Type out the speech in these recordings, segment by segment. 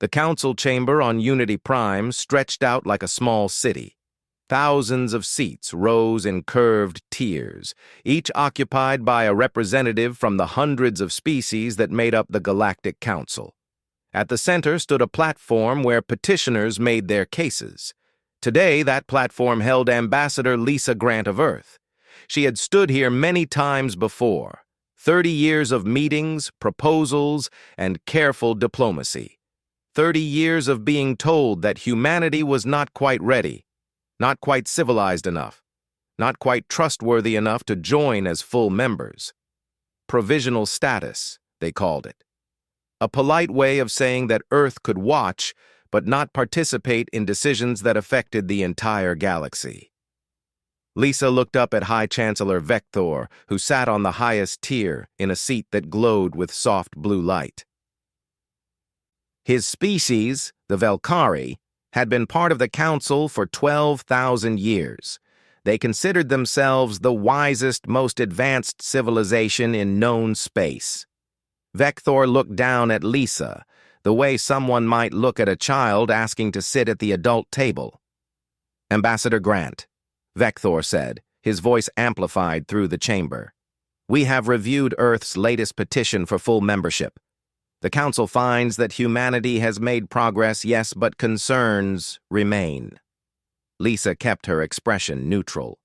The council chamber on Unity Prime stretched out like a small city. Thousands of seats rose in curved tiers, each occupied by a representative from the hundreds of species that made up the Galactic Council. At the center stood a platform where petitioners made their cases. Today, that platform held Ambassador Lisa Grant of Earth. She had stood here many times before. 30 years of meetings, proposals, and careful diplomacy. 30 years of being told that humanity was not quite ready, not quite civilized enough, not quite trustworthy enough to join as full members. Provisional status, they called it. A polite way of saying that Earth could watch, but not participate in decisions that affected the entire galaxy. Lisa looked up at High Chancellor Vector, who sat on the highest tier in a seat that glowed with soft blue light. His species, the Velkari, had been part of the Council for 12,000 years. They considered themselves the wisest, most advanced civilization in known space. Vector looked down at Lisa, the way someone might look at a child asking to sit at the adult table. "Ambassador Grant," Vector said, his voice amplified through the chamber. "We have reviewed Earth's latest petition for full membership. The Council finds that humanity has made progress, yes, but concerns remain." Lisa kept her expression neutral.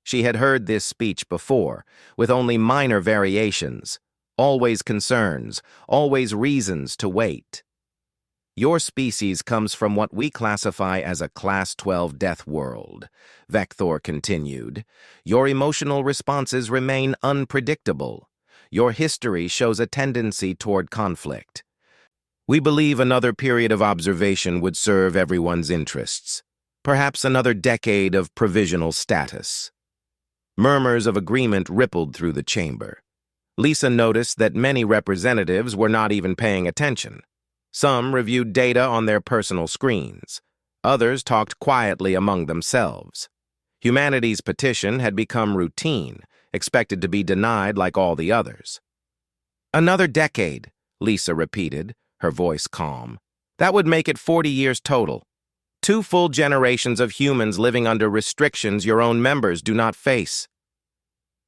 She had heard this speech before, with only minor variations. Always concerns, always reasons to wait. "Your species comes from what we classify as a Class 12 death world," Vector continued. "Your emotional responses remain unpredictable. Your history shows a tendency toward conflict. We believe another period of observation would serve everyone's interests. Perhaps another decade of provisional status." Murmurs of agreement rippled through the chamber. Lisa noticed that many representatives were not even paying attention. Some reviewed data on their personal screens. Others talked quietly among themselves. Humanity's petition had become routine, expected to be denied like all the others. "Another decade," Lisa repeated, her voice calm. "That would make it 40 years total. 2 full generations of humans living under restrictions your own members do not face."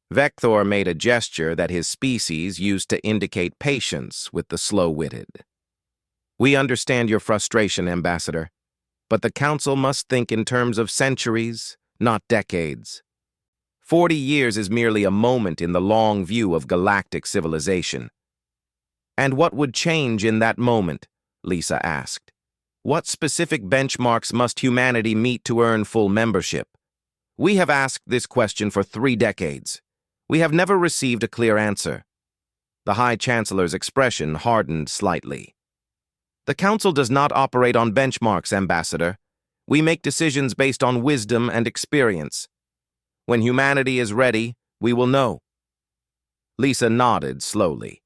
Vector made a gesture that his species used to indicate patience with the slow-witted. "We understand your frustration, Ambassador, but the Council must think in terms of centuries, not decades. 40 years is merely a moment in the long view of galactic civilization." "And what would change in that moment?" Lisa asked. "What specific benchmarks must humanity meet to earn full membership? We have asked this question for 3 decades. We have never received a clear answer." The High Chancellor's expression hardened slightly. "The Council does not operate on benchmarks, Ambassador. We make decisions based on wisdom and experience. When humanity is ready, we will know." Lisa nodded slowly.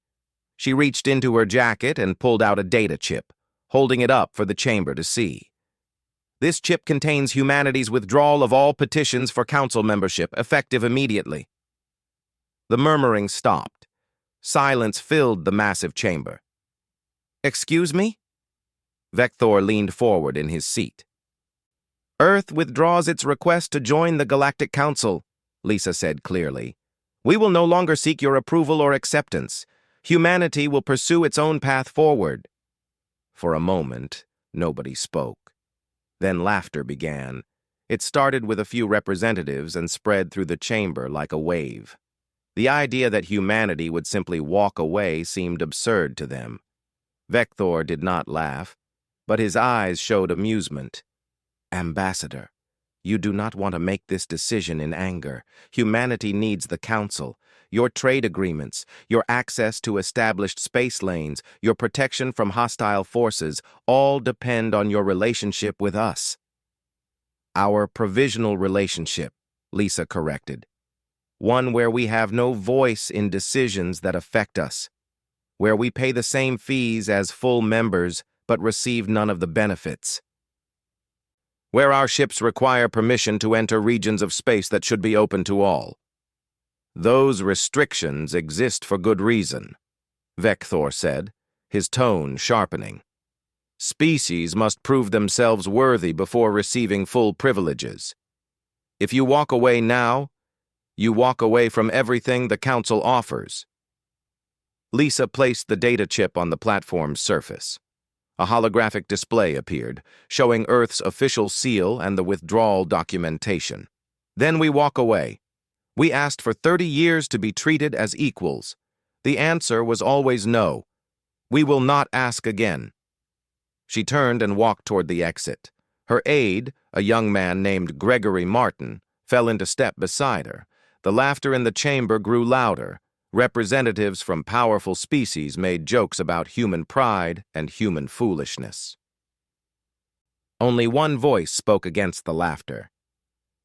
She reached into her jacket and pulled out a data chip, holding it up for the chamber to see. "This chip contains humanity's withdrawal of all petitions for Council membership, effective immediately." The murmuring stopped. Silence filled the massive chamber. "Excuse me?" Vector leaned forward in his seat. "Earth withdraws its request to join the Galactic Council," Lisa said clearly. "We will no longer seek your approval or acceptance. Humanity will pursue its own path forward." For a moment, nobody spoke. Then laughter began. It started with a few representatives and spread through the chamber like a wave. The idea that humanity would simply walk away seemed absurd to them. Vector did not laugh, but his eyes showed amusement. "Ambassador, you do not want to make this decision in anger. Humanity needs the Council. Your trade agreements, your access to established space lanes, your protection from hostile forces, all depend on your relationship with us." "Our provisional relationship," Lisa corrected. "One where we have no voice in decisions that affect us. Where we pay the same fees as full members but receive none of the benefits. Where our ships require permission to enter regions of space that should be open to all. Those restrictions exist for good reason," Vector said, his tone sharpening. Species must prove themselves worthy before receiving full privileges. If you walk away now, you walk away from everything the Council offers. Lisa placed the data chip on the platform's surface. A holographic display appeared, showing Earth's official seal and the withdrawal documentation. Then we walk away. We asked for 30 years to be treated as equals. The answer was always no. We will not ask again. She turned and walked toward the exit. Her aide, a young man named Gregory Martin, fell into step beside her. The laughter in the chamber grew louder. Representatives from powerful species made jokes about human pride and human foolishness. Only one voice spoke against the laughter.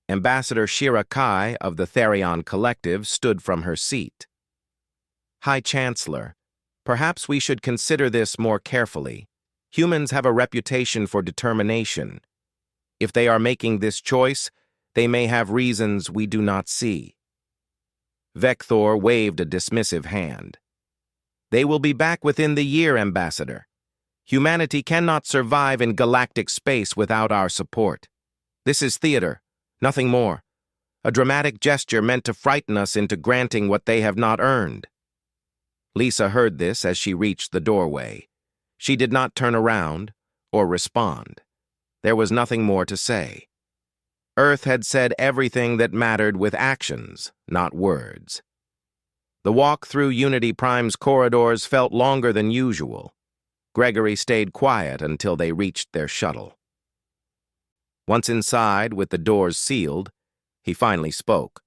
Ambassador Shira Kai of the Therion Collective stood from her seat. High Chancellor, perhaps we should consider this more carefully. Humans have a reputation for determination. If they are making this choice, they may have reasons we do not see. Vector waved a dismissive hand. They will be back within the year, Ambassador. Humanity cannot survive in galactic space without our support. This is theater, nothing more. A dramatic gesture meant to frighten us into granting what they have not earned. Lisa heard this as she reached the doorway. She did not turn around or respond. There was nothing more to say. Earth had said everything that mattered with actions, not words. The walk through Unity Prime's corridors felt longer than usual. Gregory stayed quiet until they reached their shuttle. Once inside, with the doors sealed, he finally spoke.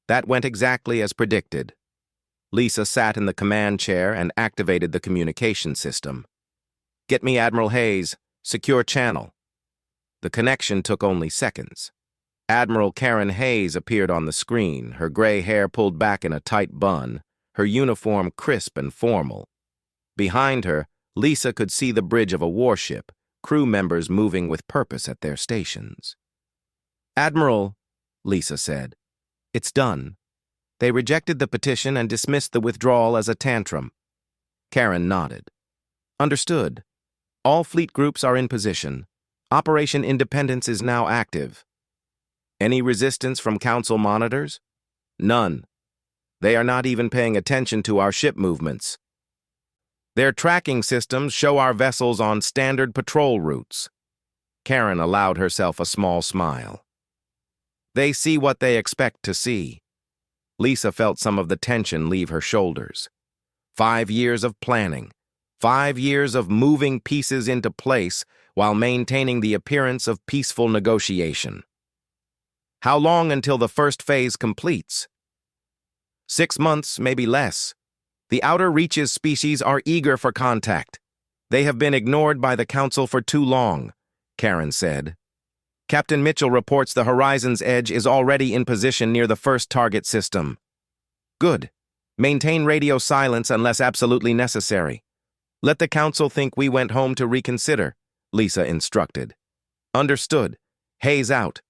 That went exactly as predicted. Lisa sat in the command chair and activated the communication system. Get me Admiral Hayes. Secure channel. The connection took only seconds. Admiral Karen Hayes appeared on the screen, her gray hair pulled back in a tight bun, her uniform crisp and formal. Behind her, Lisa could see the bridge of a warship, crew members moving with purpose at their stations. Admiral, Lisa said, it's done. They rejected the petition and dismissed the withdrawal as a tantrum. Karen nodded. Understood. All fleet groups are in position. Operation Independence is now active. Any resistance from Council monitors? None. They are not even paying attention to our ship movements. Their tracking systems show our vessels on standard patrol routes. Karen allowed herself a small smile. They see what they expect to see. Lisa felt some of the tension leave her shoulders. 5 years of planning. 5 years of moving pieces into place while maintaining the appearance of peaceful negotiation. How long until the first phase completes? 6 months, maybe less. The Outer Reaches species are eager for contact. They have been ignored by the Council for too long, Karen said. Captain Mitchell reports the Horizon's Edge is already in position near the first target system. Good. Maintain radio silence unless absolutely necessary. Let the Council think we went home to reconsider, Lisa instructed. Understood. Hayes out.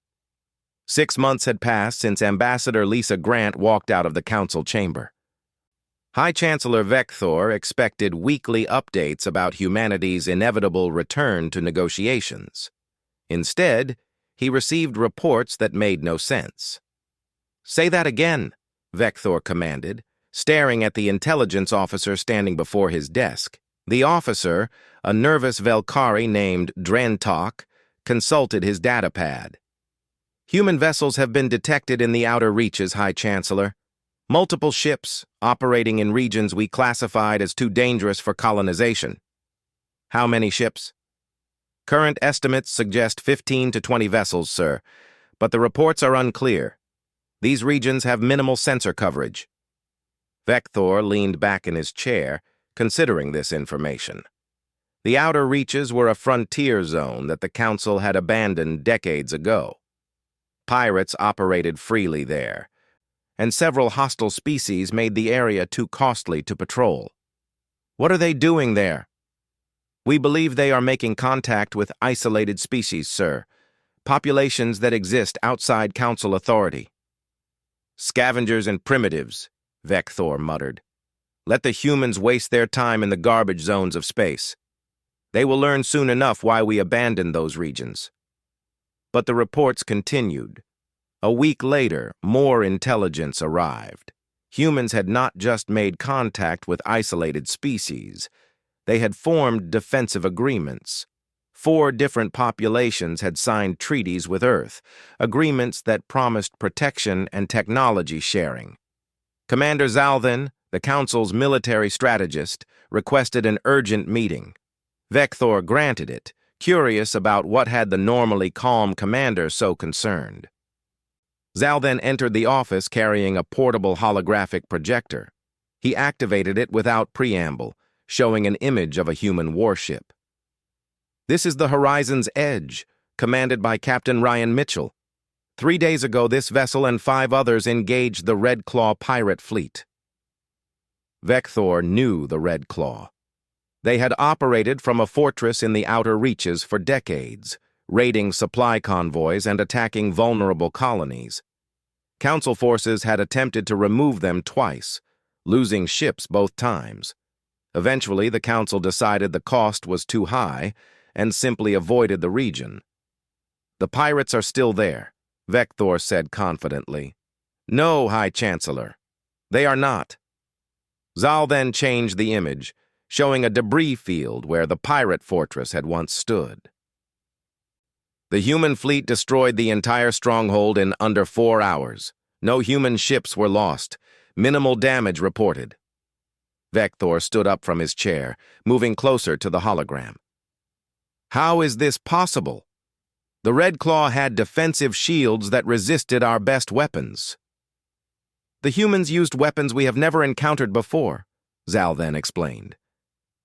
6 months had passed since Ambassador Lisa Grant walked out of the Council chamber. High Chancellor Vector expected weekly updates about humanity's inevitable return to negotiations. Instead, he received reports that made no sense. Say that again, Vector commanded, staring at the intelligence officer standing before his desk. The officer, a nervous Velkari named Drentok, consulted his datapad. Human vessels have been detected in the Outer Reaches, High Chancellor. Multiple ships operating in regions we classified as too dangerous for colonization. How many ships? Current estimates suggest 15 to 20 vessels, sir, but the reports are unclear. These regions have minimal sensor coverage. Vector leaned back in his chair, considering this information. The Outer Reaches were a frontier zone that the Council had abandoned decades ago. Pirates operated freely there, and several hostile species made the area too costly to patrol. What are they doing there? We believe they are making contact with isolated species, sir, populations that exist outside Council authority. Scavengers and primitives, Vector muttered. Let the humans waste their time in the garbage zones of space. They will learn soon enough why we abandoned those regions. But the reports continued. A week later, more intelligence arrived. Humans had not just made contact with isolated species. They had formed defensive agreements. 4 different populations had signed treaties with Earth, agreements that promised protection and technology sharing. Commander Zalthan, the Council's military strategist, requested an urgent meeting. Vector granted it, curious about what had the normally calm commander so concerned. Zalthan entered the office carrying a portable holographic projector. He activated it without preamble, showing an image of a human warship. This is the Horizon's Edge, commanded by Captain Ryan Mitchell. 3 days ago, this vessel and 5 others engaged the Red Claw pirate fleet. Vector knew the Red Claw. They had operated from a fortress in the outer reaches for decades, raiding supply convoys and attacking vulnerable colonies. Council forces had attempted to remove them twice, losing ships both times. Eventually, the Council decided the cost was too high and simply avoided the region. The pirates are still there, Vector said confidently. No, High Chancellor, they are not. Zal then changed the image, showing a debris field where the pirate fortress had once stood. The human fleet destroyed the entire stronghold in under 4 hours. No human ships were lost. Minimal damage reported. Vector stood up from his chair, moving closer to the hologram. How is this possible? The Red Claw had defensive shields that resisted our best weapons. The humans used weapons we have never encountered before, Zal then explained.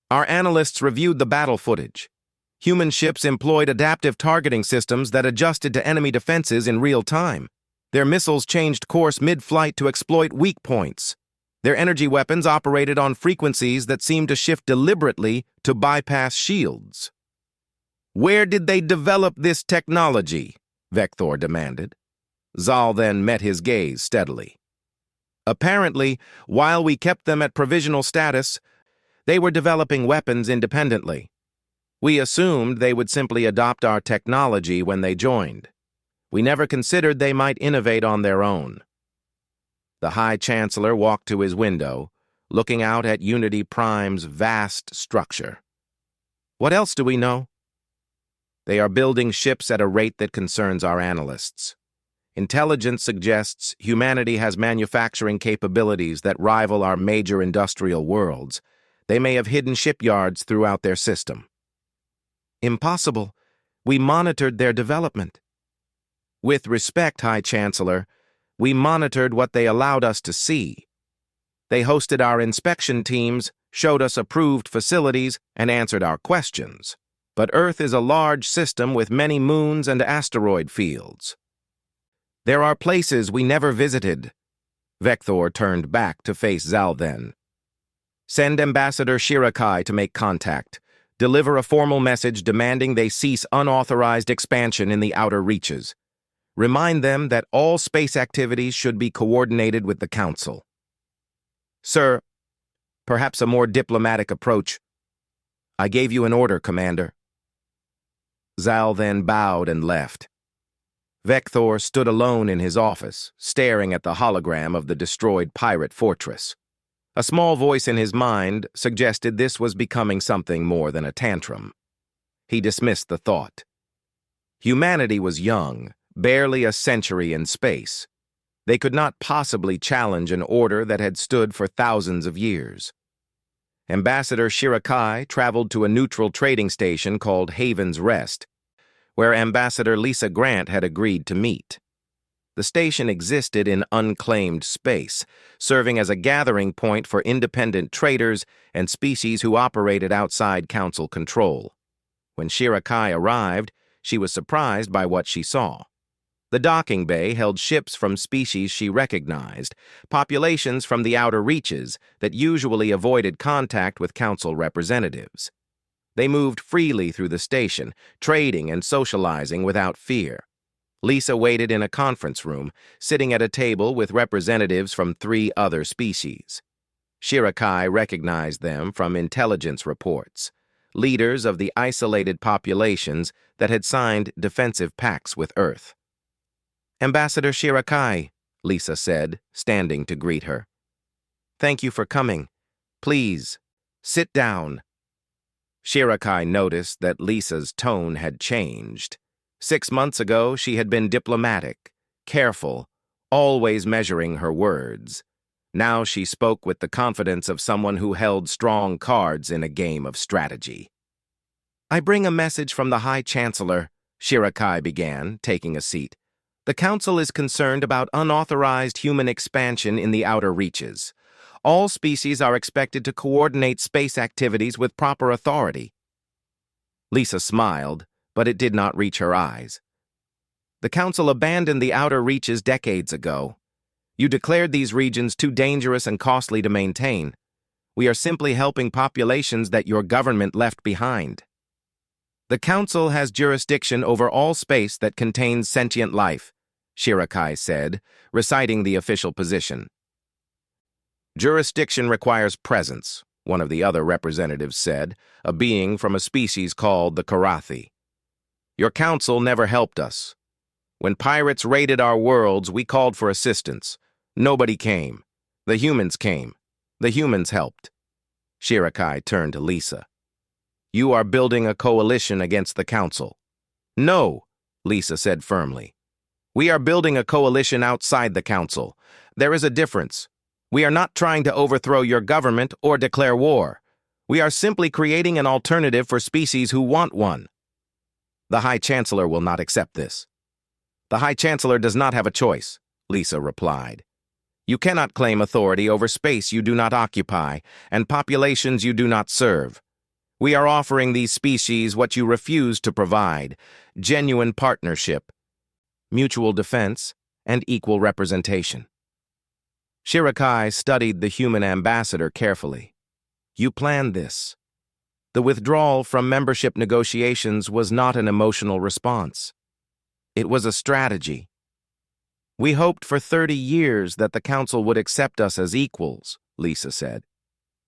Our analysts reviewed the battle footage. Human ships employed adaptive targeting systems that adjusted to enemy defenses in real time. Their missiles changed course mid-flight to exploit weak points. Their energy weapons operated on frequencies that seemed to shift deliberately to bypass shields. Where did they develop this technology? Vector demanded. Zal then met his gaze steadily. Apparently, while we kept them at provisional status, they were developing weapons independently. We assumed they would simply adopt our technology when they joined. We never considered they might innovate on their own. The High Chancellor walked to his window, looking out at Unity Prime's vast structure. What else do we know? They are building ships at a rate that concerns our analysts. Intelligence suggests humanity has manufacturing capabilities that rival our major industrial worlds. They may have hidden shipyards throughout their system. Impossible. We monitored their development. With respect, High Chancellor, we monitored what they allowed us to see. They hosted our inspection teams, showed us approved facilities, and answered our questions. But Earth is a large system with many moons and asteroid fields. There are places we never visited. Vector turned back to face Zalthan. Send Ambassador Shirakai to make contact. Deliver a formal message demanding they cease unauthorized expansion in the outer reaches. Remind them that all space activities should be coordinated with the Council. Sir, perhaps a more diplomatic approach. I gave you an order, Commander. Zal then bowed and left. Vector stood alone in his office, staring at the hologram of the destroyed pirate fortress. A small voice in his mind suggested this was becoming something more than a tantrum. He dismissed the thought. Humanity was young, barely a century in space. They could not possibly challenge an order that had stood for thousands of years. Ambassador Shirakai traveled to a neutral trading station called Haven's Rest, where Ambassador Lisa Grant had agreed to meet. The station existed in unclaimed space, serving as a gathering point for independent traders and species who operated outside Council control. When Shirakai arrived, she was surprised by what she saw. The docking bay held ships from species she recognized, populations from the outer reaches that usually avoided contact with Council representatives. They moved freely through the station, trading and socializing without fear. Lisa waited in a conference room, sitting at a table with representatives from 3 other species. Shirakai recognized them from intelligence reports. leaders of the isolated populations that had signed defensive pacts with Earth. "Ambassador Shirakai," Lisa said, standing to greet her. "Thank you for coming. Please, sit down." Shirakai noticed that Lisa's tone had changed. 6 months ago, she had been diplomatic, careful, always measuring her words. Now she spoke with the confidence of someone who held strong cards in a game of strategy. "I bring a message from the High Chancellor," Shirakai began, taking a seat. "The Council is concerned about unauthorized human expansion in the outer reaches. All species are expected to coordinate space activities with proper authority." Lisa smiled, but it did not reach her eyes. "The Council abandoned the outer reaches decades ago. You declared these regions too dangerous and costly to maintain. We are simply helping populations that your government left behind. The Council has jurisdiction over all space that contains sentient life," Shirakai said, reciting the official position. "Jurisdiction requires presence," one of the other representatives said, a being from a species called the Karathi. "Your council never helped us. When pirates raided our worlds, we called for assistance. Nobody came. The humans came. The humans helped." Shirakai turned to Lisa. "You are building a coalition against the council." "No," Lisa said firmly. "We are building a coalition outside the council. There is a difference. We are not trying to overthrow your government or declare war. We are simply creating an alternative for species who want one." "The High Chancellor will not accept this." "The High Chancellor does not have a choice," Lisa replied. "You cannot claim authority over space you do not occupy and populations you do not serve. We are offering these species what you refuse to provide: genuine partnership, mutual defense, and equal representation." Shirakai studied the human ambassador carefully. "You planned this. The withdrawal from membership negotiations was not an emotional response. It was a strategy. We hoped for 30 years that the Council would accept us as equals," Lisa said.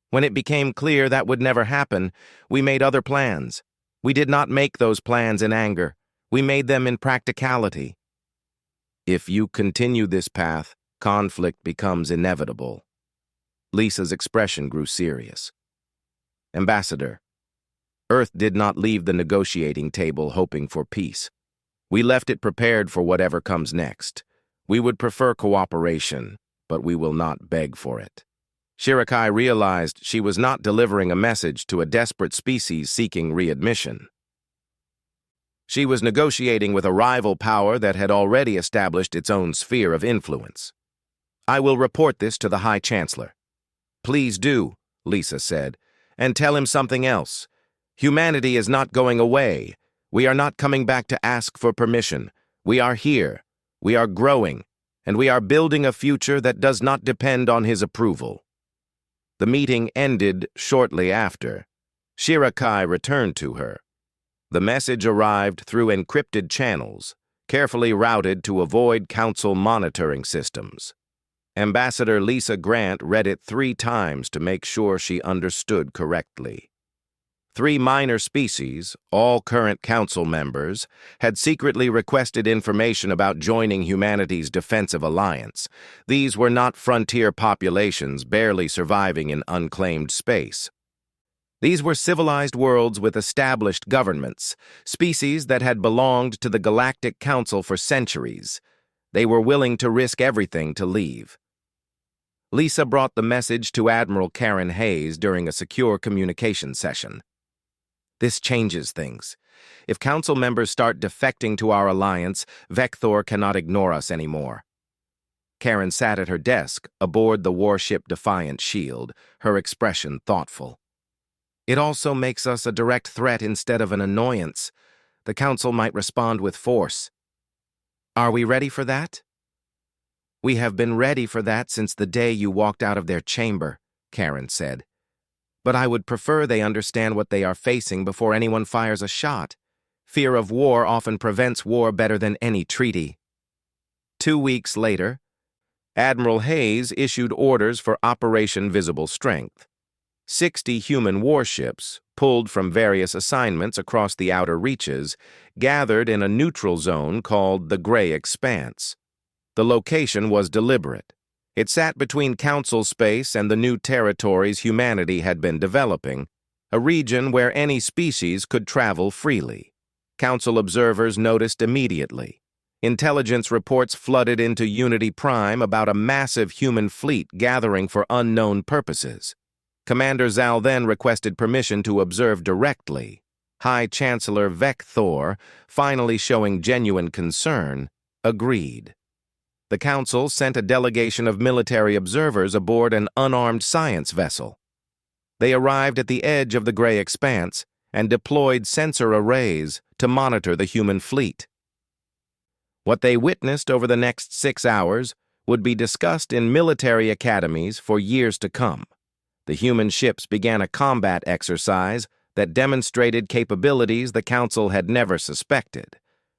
"When it became clear that would never happen, we made other plans. We did not make those plans in anger. We made them in practicality. If you continue this path, conflict becomes inevitable." Lisa's expression grew serious. "Ambassador, Earth did not leave the negotiating table hoping for peace. We left it prepared for whatever comes next. We would prefer cooperation, but we will not beg for it." Shirakai realized she was not delivering a message to a desperate species seeking readmission. She was negotiating with a rival power that had already established its own sphere of influence. "I will report this to the High Chancellor." "Please do," Lisa said, "and tell him something else. Humanity is not going away. We are not coming back to ask for permission. We are here. We are growing, and we are building a future that does not depend on his approval." The meeting ended shortly after. Shirakai returned to her. The message arrived through encrypted channels, carefully routed to avoid council monitoring systems. Ambassador Lisa Grant read it 3 times to make sure she understood correctly. 3 minor species, all current council members, had secretly requested information about joining humanity's defensive alliance. These were not frontier populations barely surviving in unclaimed space. These were civilized worlds with established governments, species that had belonged to the Galactic Council for centuries. They were willing to risk everything to leave. Lisa brought the message to Admiral Karen Hayes during a secure communication session. "This changes things. If council members start defecting to our alliance, Vector cannot ignore us anymore." Karen sat at her desk aboard the warship Defiant Shield, her expression thoughtful. "It also makes us a direct threat instead of an annoyance. The council might respond with force. Are we ready for that?" "We have been ready for that since the day you walked out of their chamber," Karen said. "But I would prefer they understand what they are facing before anyone fires a shot. Fear of war often prevents war better than any treaty." 2 weeks later, Admiral Hayes issued orders for Operation Visible Strength. 60 human warships, pulled from various assignments across the outer reaches, gathered in a neutral zone called the Gray Expanse. The location was deliberate. It sat between Council space and the new territories humanity had been developing, a region where any species could travel freely. Council observers noticed immediately. Intelligence reports flooded into Unity Prime about a massive human fleet gathering for unknown purposes. Commander Zal then requested permission to observe directly. High Chancellor Vec Thor, finally showing genuine concern, agreed. The Council sent a delegation of military observers aboard an unarmed science vessel. They arrived at the edge of the Gray Expanse and deployed sensor arrays to monitor the human fleet. What they witnessed over the next 6 hours would be discussed in military academies for years to come. The human ships began a combat exercise that demonstrated capabilities the Council had never suspected.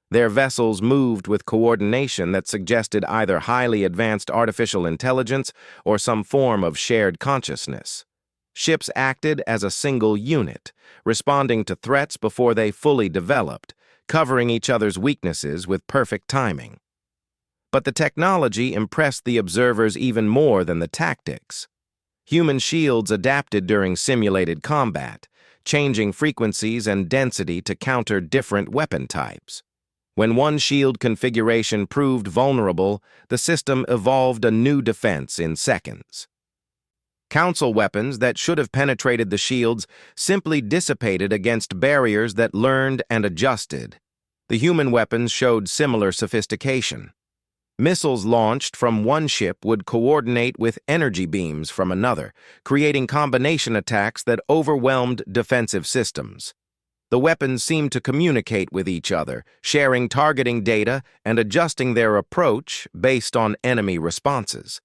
Their vessels moved with coordination that suggested either highly advanced artificial intelligence or some form of shared consciousness. Ships acted as a single unit, responding to threats before they fully developed, covering each other's weaknesses with perfect timing. But the technology impressed the observers even more than the tactics. Human shields adapted during simulated combat, changing frequencies and density to counter different weapon types. When one shield configuration proved vulnerable, the system evolved a new defense in seconds. Council weapons that should have penetrated the shields simply dissipated against barriers that learned and adjusted. The human weapons showed similar sophistication. Missiles launched from one ship would coordinate with energy beams from another, creating combination attacks that overwhelmed defensive systems. The weapons seemed to communicate with each other, sharing targeting data and adjusting their approach based on enemy responses.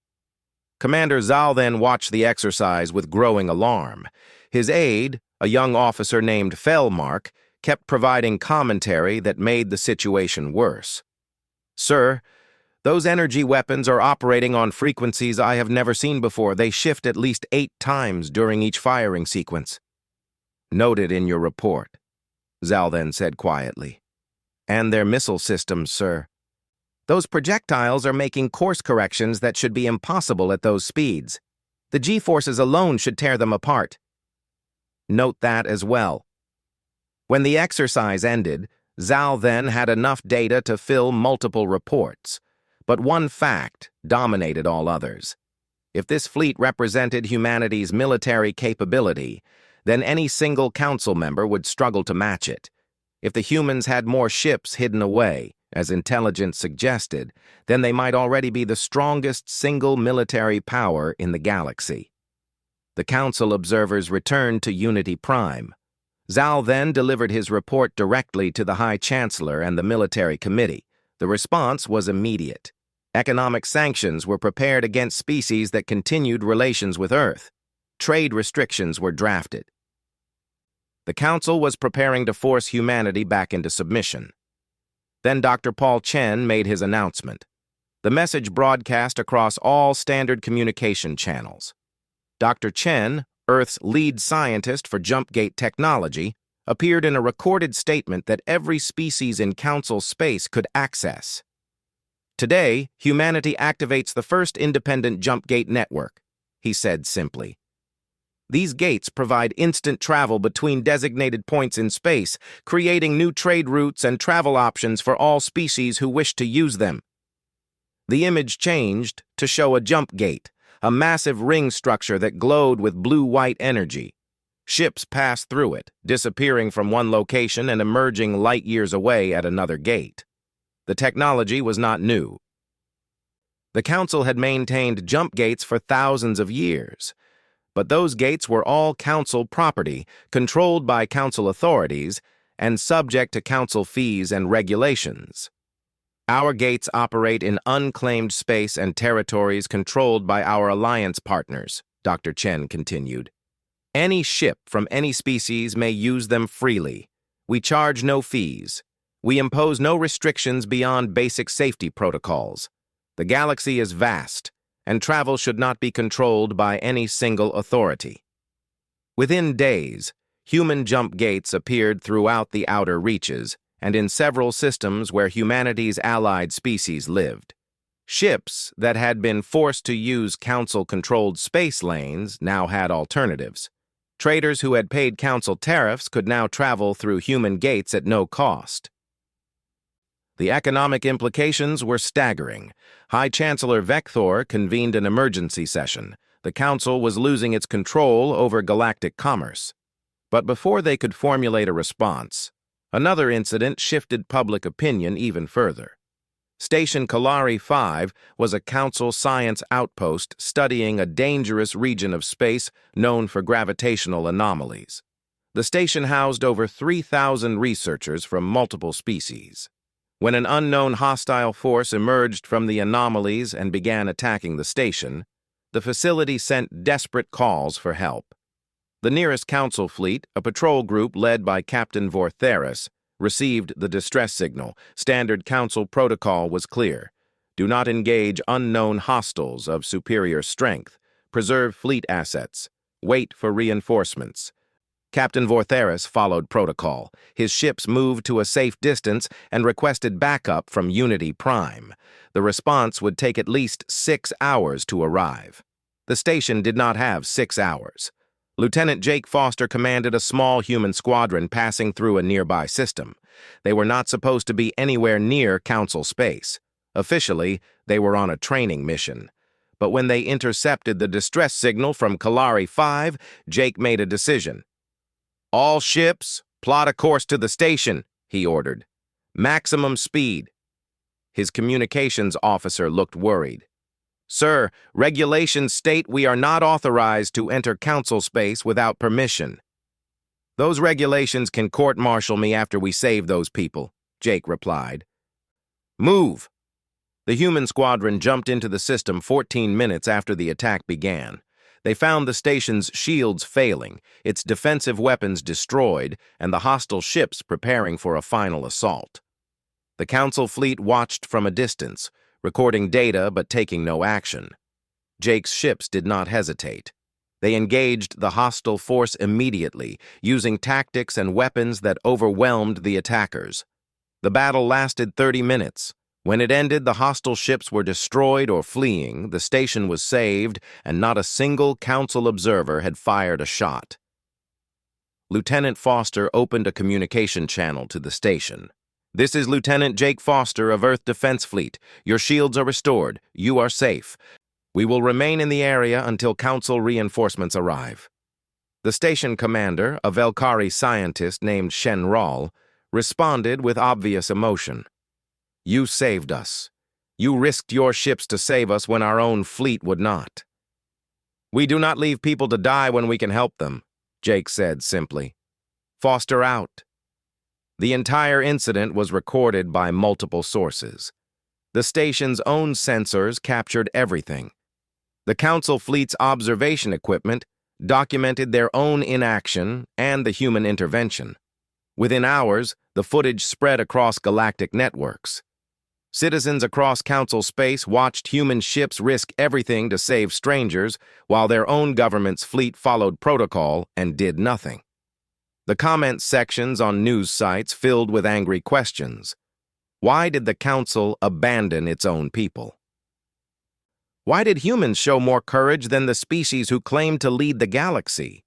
Commander Zal then watched the exercise with growing alarm. His aide, a young officer named Felmark, kept providing commentary that made the situation worse. "Sir, those energy weapons are operating on frequencies I have never seen before. They shift at least 8 times during each firing sequence." "Noted in your report," Zal then said quietly. "And their missile systems, sir. Those projectiles are making course corrections that should be impossible at those speeds. The G-forces alone should tear them apart." "Note that as well." When the exercise ended, Zal then had enough data to fill multiple reports. But one fact dominated all others. If this fleet represented humanity's military capability, then any single council member would struggle to match it. If the humans had more ships hidden away, as intelligence suggested, then they might already be the strongest single military power in the galaxy. The council observers returned to Unity Prime. Zal then delivered his report directly to the High Chancellor and the military committee. The response was immediate. Economic sanctions were prepared against species that continued relations with Earth. Trade restrictions were drafted. The Council was preparing to force humanity back into submission. Then Dr. Paul Chen made his announcement. The message broadcast across all standard communication channels. Dr. Chen, Earth's lead scientist for Jumpgate technology, appeared in a recorded statement that every species in Council space could access. "Today, humanity activates the first independent Jumpgate network," he said simply. "These gates provide instant travel between designated points in space, creating new trade routes and travel options for all species who wish to use them." The image changed to show a jump gate, a massive ring structure that glowed with blue-white energy. Ships passed through it, disappearing from one location and emerging light years away at another gate. The technology was not new. The Council had maintained jump gates for thousands of years. But those gates were all Council property, controlled by Council authorities, and subject to Council fees and regulations. Our gates operate in unclaimed space and territories controlled by our alliance partners, Dr. Chen continued. Any ship from any species may use them freely. We charge no fees. We impose no restrictions beyond basic safety protocols. The galaxy is vast, and travel should not be controlled by any single authority. Within days, human jump gates appeared throughout the outer reaches and in several systems where humanity's allied species lived. Ships that had been forced to use Council-controlled space lanes now had alternatives. Traders who had paid Council tariffs could now travel through human gates at no cost. The economic implications were staggering. High Chancellor Vector convened an emergency session. The Council was losing its control over galactic commerce. But before they could formulate a response, another incident shifted public opinion even further. Station Kalari 5 was a Council science outpost studying a dangerous region of space known for gravitational anomalies. The station housed over 3,000 researchers from multiple species. When an unknown hostile force emerged from the anomalies and began attacking the station, the facility sent desperate calls for help. The nearest Council fleet, a patrol group led by Captain Vortheris, received the distress signal. Standard Council protocol was clear. Do not engage unknown hostiles of superior strength. Preserve fleet assets. Wait for reinforcements. Captain Vortheris followed protocol. His ships moved to a safe distance and requested backup from Unity Prime. The response would take at least 6 hours to arrive. The station did not have 6 hours. Lieutenant Jake Foster commanded a small human squadron passing through a nearby system. They were not supposed to be anywhere near Council space. Officially, they were on a training mission. But when they intercepted the distress signal from Kalari 5, Jake made a decision. "All ships, plot a course to the station," he ordered. "Maximum speed." His communications officer looked worried. "Sir, regulations state we are not authorized to enter Council space without permission." "Those regulations can court-martial me after we save those people," Jake replied. "Move!" The human squadron jumped into the system 14 minutes after the attack began. They found the station's shields failing, its defensive weapons destroyed, and the hostile ships preparing for a final assault. The Council fleet watched from a distance, recording data but taking no action. Jake's ships did not hesitate. They engaged the hostile force immediately, using tactics and weapons that overwhelmed the attackers. The battle lasted 30 minutes. When it ended, the hostile ships were destroyed or fleeing, the station was saved, and not a single Council observer had fired a shot. Lieutenant Foster opened a communication channel to the station. "This is Lieutenant Jake Foster of Earth Defense Fleet. Your shields are restored. You are safe. We will remain in the area until Council reinforcements arrive." The station commander, a Velkari scientist named Shen Rall, responded with obvious emotion. "You saved us. You risked your ships to save us when our own fleet would not." "We do not leave people to die when we can help them," Jake said simply. "Foster out." The entire incident was recorded by multiple sources. The station's own sensors captured everything. The Council fleet's observation equipment documented their own inaction and the human intervention. Within hours, the footage spread across galactic networks. Citizens across Council space watched human ships risk everything to save strangers, while their own government's fleet followed protocol and did nothing. The comment sections on news sites filled with angry questions. Why did the Council abandon its own people? Why did humans show more courage than the species who claimed to lead the galaxy?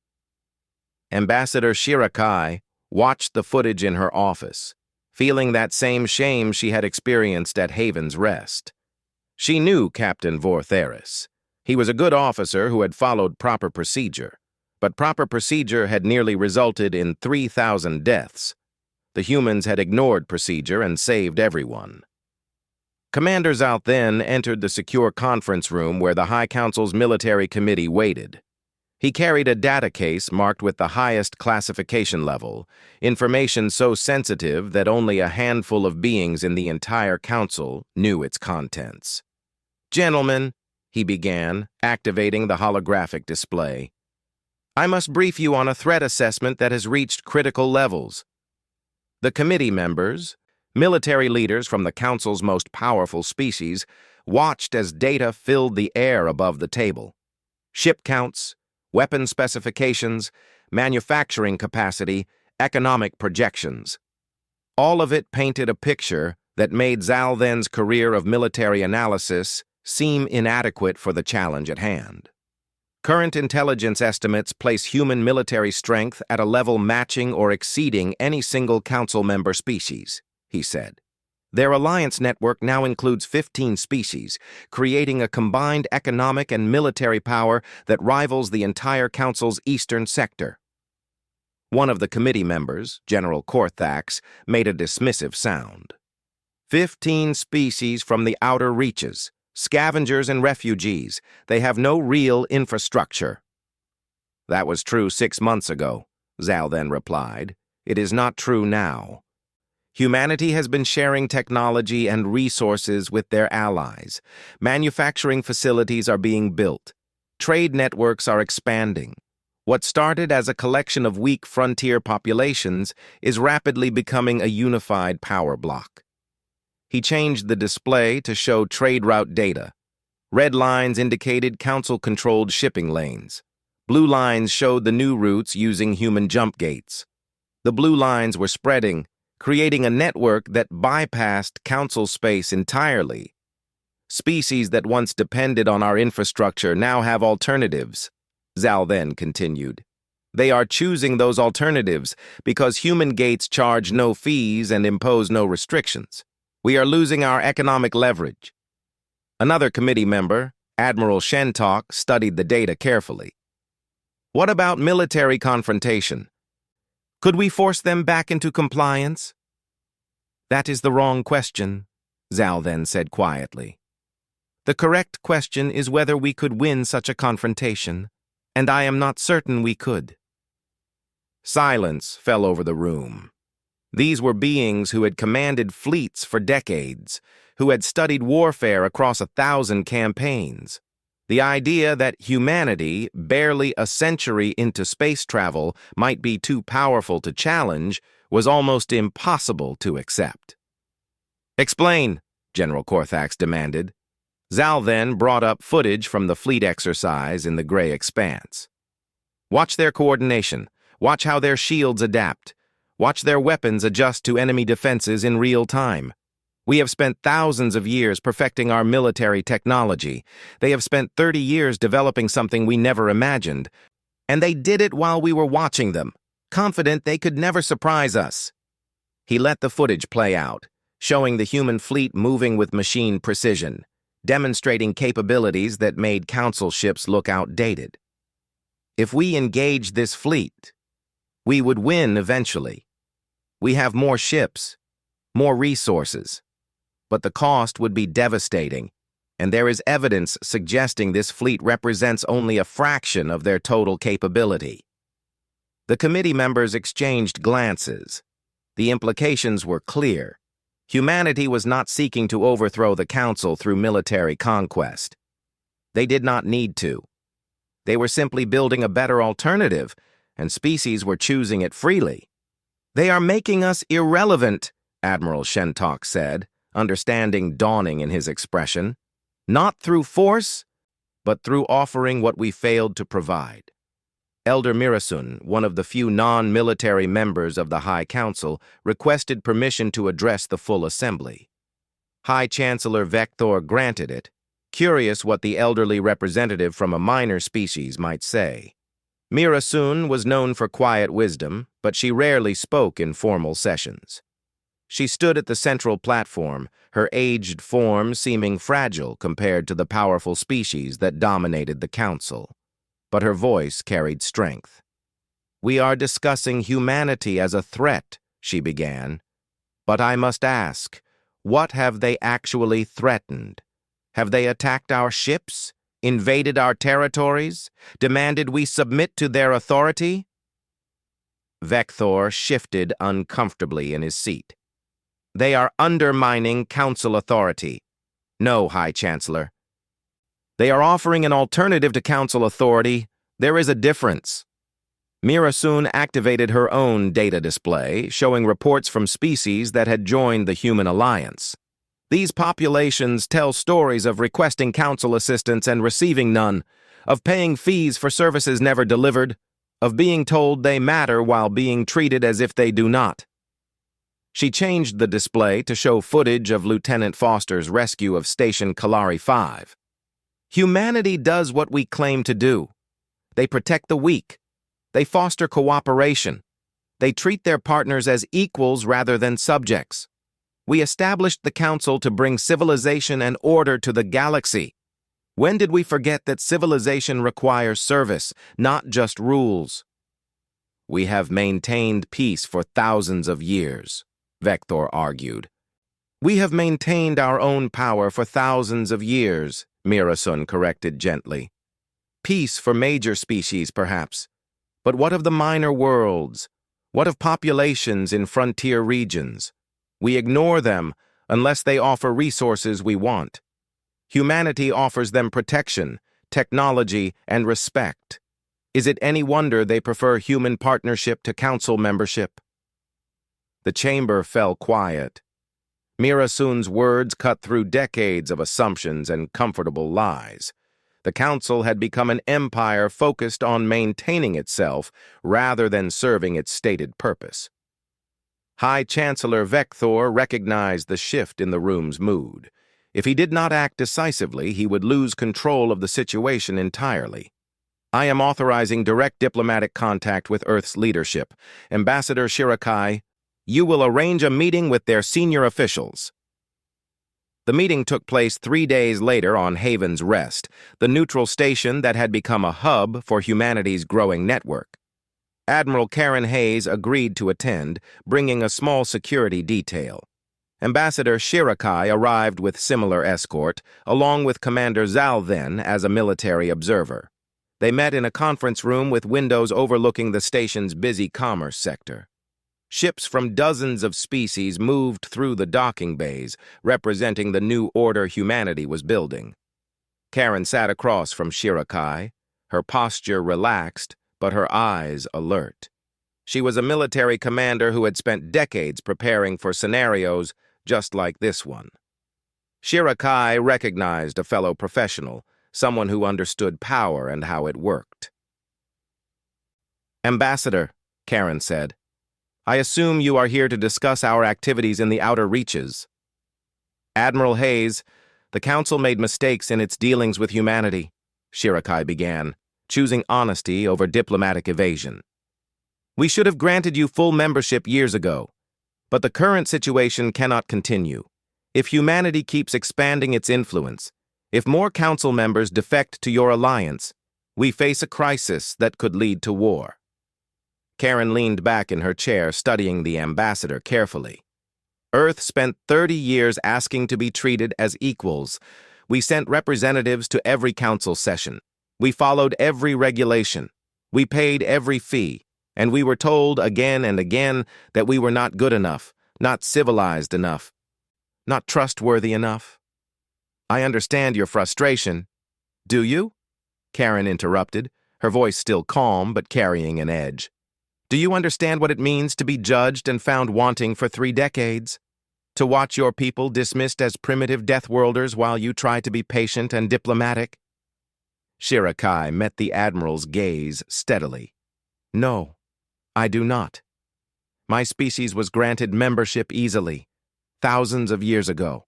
Ambassador Shirakai watched the footage in her office, feeling that same shame she had experienced at Haven's Rest. She knew Captain Vortheris. He was a good officer who had followed proper procedure. But proper procedure had nearly resulted in 3,000 deaths. The humans had ignored procedure and saved everyone. Commander Zalt then entered the secure conference room where the High Council's military committee waited. He carried a data case marked with the highest classification level, information so sensitive that only a handful of beings in the entire Council knew its contents. "Gentlemen," he began, activating the holographic display, "I must brief you on a threat assessment that has reached critical levels." The committee members, military leaders from the Council's most powerful species, watched as data filled the air above the table. Ship counts, weapon specifications, manufacturing capacity, economic projections. All of it painted a picture that made Zalthen's career of military analysis seem inadequate for the challenge at hand. Current intelligence estimates place human military strength at a level matching or exceeding any single council member species, he said. Their alliance network now includes 15 species, creating a combined economic and military power that rivals the entire council's eastern sector. One of the committee members, General Korthax, made a dismissive sound. 15 species from the outer reaches, scavengers and refugees. They have no real infrastructure. That was true 6 months ago, Zalthen replied. It is not true now. Humanity has been sharing technology and resources with their allies. Manufacturing facilities are being built. Trade networks are expanding. What started as a collection of weak frontier populations is rapidly becoming a unified power block. He changed the display to show trade route data. Red lines indicated council-controlled shipping lanes. Blue lines showed the new routes using human jump gates. The blue lines were spreading, creating a network that bypassed council space entirely. Species that once depended on our infrastructure now have alternatives, Zalthen continued. They are choosing those alternatives because human gates charge no fees and impose no restrictions. We are losing our economic leverage. Another committee member, Admiral Shentok, studied the data carefully. What about military confrontation? Could we force them back into compliance? That is the wrong question, Zalthen said quietly. The correct question is whether we could win such a confrontation, and I am not certain we could. Silence fell over the room. These were beings who had commanded fleets for decades, who had studied warfare across 1,000 campaigns. The idea that humanity, barely a century into space travel, might be too powerful to challenge was almost impossible to accept. Explain, General Korthax demanded. Zalthen brought up footage from the fleet exercise in the gray expanse. Watch their coordination. Watch how their shields adapt. Watch their weapons adjust to enemy defenses in real time. We have spent thousands of years perfecting our military technology. They have spent 30 years developing something we never imagined. And they did it while we were watching them, confident they could never surprise us. He let the footage play out, showing the human fleet moving with machine precision, demonstrating capabilities that made council ships look outdated. If we engaged this fleet, we would win eventually. We have more ships, more resources. But the cost would be devastating, and there is evidence suggesting this fleet represents only a fraction of their total capability. The committee members exchanged glances. The implications were clear. Humanity was not seeking to overthrow the council through military conquest. They did not need to. They were simply building a better alternative, and species were choosing it freely. They are making us irrelevant, Admiral Shentok said, understanding dawning in his expression. Not through force, but through offering what we failed to provide. Elder Mirasun, one of the few non-military members of the High Council, requested permission to address the full assembly. High Chancellor Vector granted it, curious what the elderly representative from a minor species might say. Mirasun was known for quiet wisdom, but she rarely spoke in formal sessions. She stood at the central platform, her aged form seeming fragile compared to the powerful species that dominated the council. But her voice carried strength. "We are discussing humanity as a threat," she began. "But I must ask, what have they actually threatened? Have they attacked our ships? Invaded our territories? Demanded we submit to their authority?" Vector shifted uncomfortably in his seat. "They are undermining council authority." "No, High Chancellor. They are offering an alternative to council authority. There is a difference." Mirasun activated her own data display, showing reports from species that had joined the human alliance. These populations tell stories of requesting council assistance and receiving none, of paying fees for services never delivered, of being told they matter while being treated as if they do not. She changed the display to show footage of Lieutenant Foster's rescue of Station Kalari 5. Humanity does what we claim to do. They protect the weak. They foster cooperation. They treat their partners as equals rather than subjects. We established the Council to bring civilization and order to the galaxy. When did we forget that civilization requires service, not just rules? We have maintained peace for thousands of years, Vector argued. We have maintained our own power for thousands of years, Mirasun corrected gently. Peace for major species, perhaps. But what of the minor worlds? What of populations in frontier regions? We ignore them unless they offer resources we want. Humanity offers them protection, technology, and respect. Is it any wonder they prefer human partnership to council membership? The chamber fell quiet. Mirasun's words cut through decades of assumptions and comfortable lies. The council had become an empire focused on maintaining itself rather than serving its stated purpose. High Chancellor Vector recognized the shift in the room's mood. If he did not act decisively, he would lose control of the situation entirely. I am authorizing direct diplomatic contact with Earth's leadership. Ambassador Shirakai, you will arrange a meeting with their senior officials. The meeting took place 3 days later on Haven's Rest, the neutral station that had become a hub for humanity's growing network. Admiral Karen Hayes agreed to attend, bringing a small security detail. Ambassador Shirakai arrived with similar escort, along with Commander Zalven as a military observer. They met in a conference room with windows overlooking the station's busy commerce sector. Ships from dozens of species moved through the docking bays, representing the new order humanity was building. Karen sat across from Shirakai, her posture relaxed, but her eyes alert. She was a military commander who had spent decades preparing for scenarios just like this one. Shirakai recognized a fellow professional, someone who understood power and how it worked. Ambassador, Karen said, I assume you are here to discuss our activities in the outer reaches. Admiral Hayes, the Council made mistakes in its dealings with humanity, Shirakai began, choosing honesty over diplomatic evasion. We should have granted you full membership years ago, but the current situation cannot continue. If humanity keeps expanding its influence, if more Council members defect to your alliance, we face a crisis that could lead to war. Karen leaned back in her chair, studying the ambassador carefully. Earth spent 30 years asking to be treated as equals. We sent representatives to every council session. We followed every regulation. We paid every fee. And we were told again and again that we were not good enough, not civilized enough, not trustworthy enough. I understand your frustration. Do you? Karen interrupted, her voice still calm but carrying an edge. Do you understand what it means to be judged and found wanting for 3 decades? To watch your people dismissed as primitive deathworlders while you try to be patient and diplomatic? Shirakai met the Admiral's gaze steadily. No, I do not. My species was granted membership easily, thousands of years ago.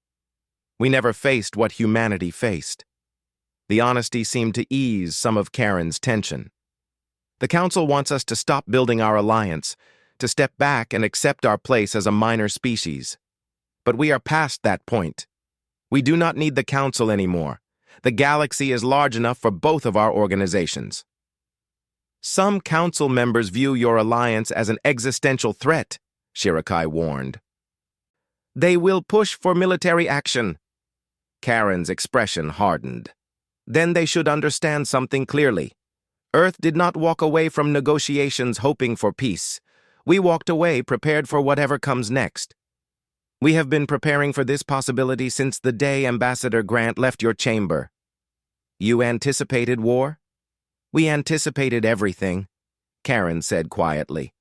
We never faced what humanity faced. The honesty seemed to ease some of Karen's tension. The Council wants us to stop building our alliance, to step back and accept our place as a minor species. But we are past that point. We do not need the Council anymore. The galaxy is large enough for both of our organizations. Some Council members view your alliance as an existential threat, Shirakai warned. They will push for military action. Karen's expression hardened. Then they should understand something clearly. Earth did not walk away from negotiations hoping for peace. We walked away prepared for whatever comes next. We have been preparing for this possibility since the day Ambassador Grant left your chamber. You anticipated war? We anticipated everything, Karen said quietly.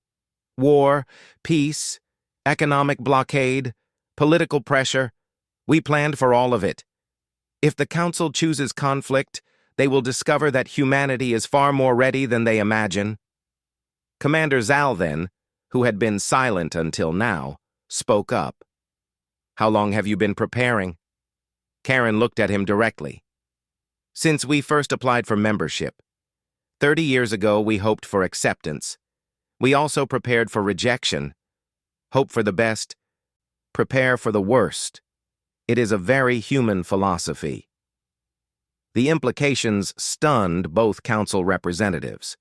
War, peace, economic blockade, political pressure. We planned for all of it. If the Council chooses conflict, they will discover that humanity is far more ready than they imagine. Commander Zal then, who had been silent until now, spoke up. "How long have you been preparing?" Karen looked at him directly. "Since we first applied for membership. 30 years ago, we hoped for acceptance. We also prepared for rejection. Hope for the best, prepare for the worst. It is a very human philosophy." The implications stunned both council representatives.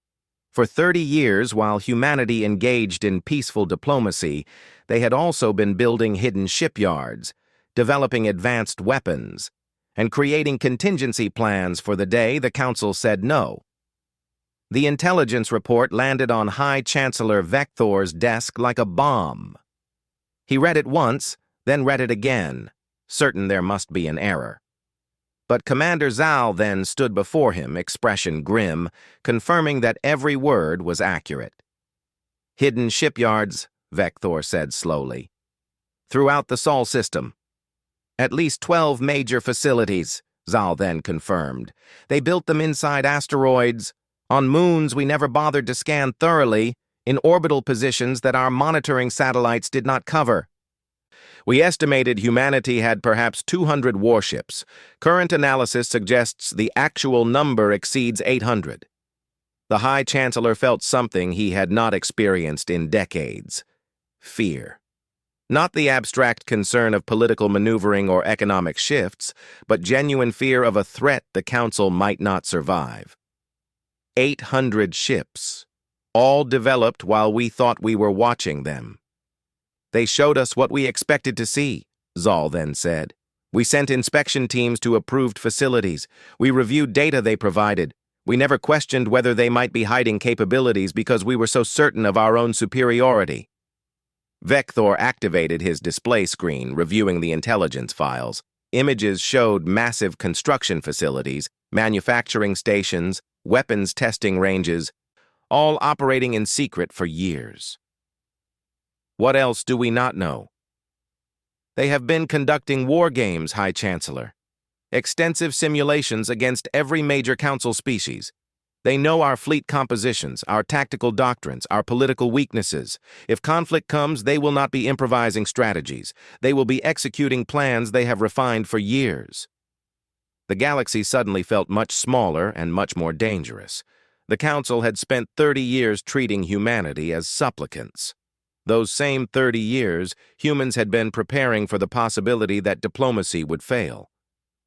For 30 years, while humanity engaged in peaceful diplomacy, they had also been building hidden shipyards, developing advanced weapons, and creating contingency plans for the day the council said no. The intelligence report landed on High Chancellor Vector's desk like a bomb. He read it once, then read it again, certain there must be an error. But Commander Zal then stood before him, expression grim, confirming that every word was accurate. "Hidden shipyards," Vector said slowly. "Throughout the Sol system. At least 12 major facilities," Zal then confirmed. "They built them inside asteroids, on moons we never bothered to scan thoroughly, in orbital positions that our monitoring satellites did not cover. We estimated humanity had perhaps 200 warships. Current analysis suggests the actual number exceeds 800. The High Chancellor felt something he had not experienced in decades: fear. Not the abstract concern of political maneuvering or economic shifts, but genuine fear of a threat the Council might not survive. 800 ships, all developed while we thought we were watching them. "They showed us what we expected to see," Zal then said. "We sent inspection teams to approved facilities. We reviewed data they provided. We never questioned whether they might be hiding capabilities because we were so certain of our own superiority." Vector activated his display screen, reviewing the intelligence files. Images showed massive construction facilities, manufacturing stations, weapons testing ranges, all operating in secret for years. "What else do we not know?" "They have been conducting war games, High Chancellor. Extensive simulations against every major council species. They know our fleet compositions, our tactical doctrines, our political weaknesses. If conflict comes, they will not be improvising strategies. They will be executing plans they have refined for years." The galaxy suddenly felt much smaller and much more dangerous. The Council had spent 30 years treating humanity as supplicants. Those same 30 years, humans had been preparing for the possibility that diplomacy would fail.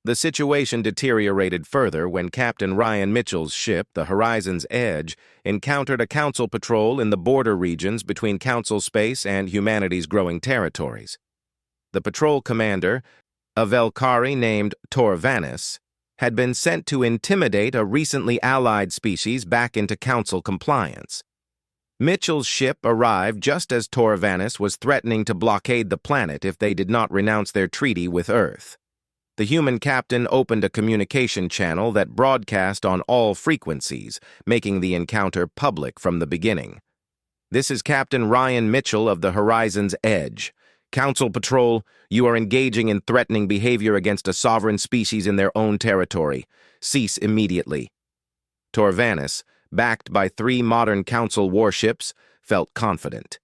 The situation deteriorated further when Captain Ryan Mitchell's ship, the Horizon's Edge, encountered a Council patrol in the border regions between Council space and humanity's growing territories. The patrol commander, a Velkari named Torvanis, had been sent to intimidate a recently allied species back into Council compliance. Mitchell's ship arrived just as Torvanis was threatening to blockade the planet if they did not renounce their treaty with Earth. The human captain opened a communication channel that broadcast on all frequencies, making the encounter public from the beginning. "This is Captain Ryan Mitchell of the Horizon's Edge. Council Patrol, you are engaging in threatening behavior against a sovereign species in their own territory. Cease immediately." Torvanis, backed by 3 modern Council warships, felt confident.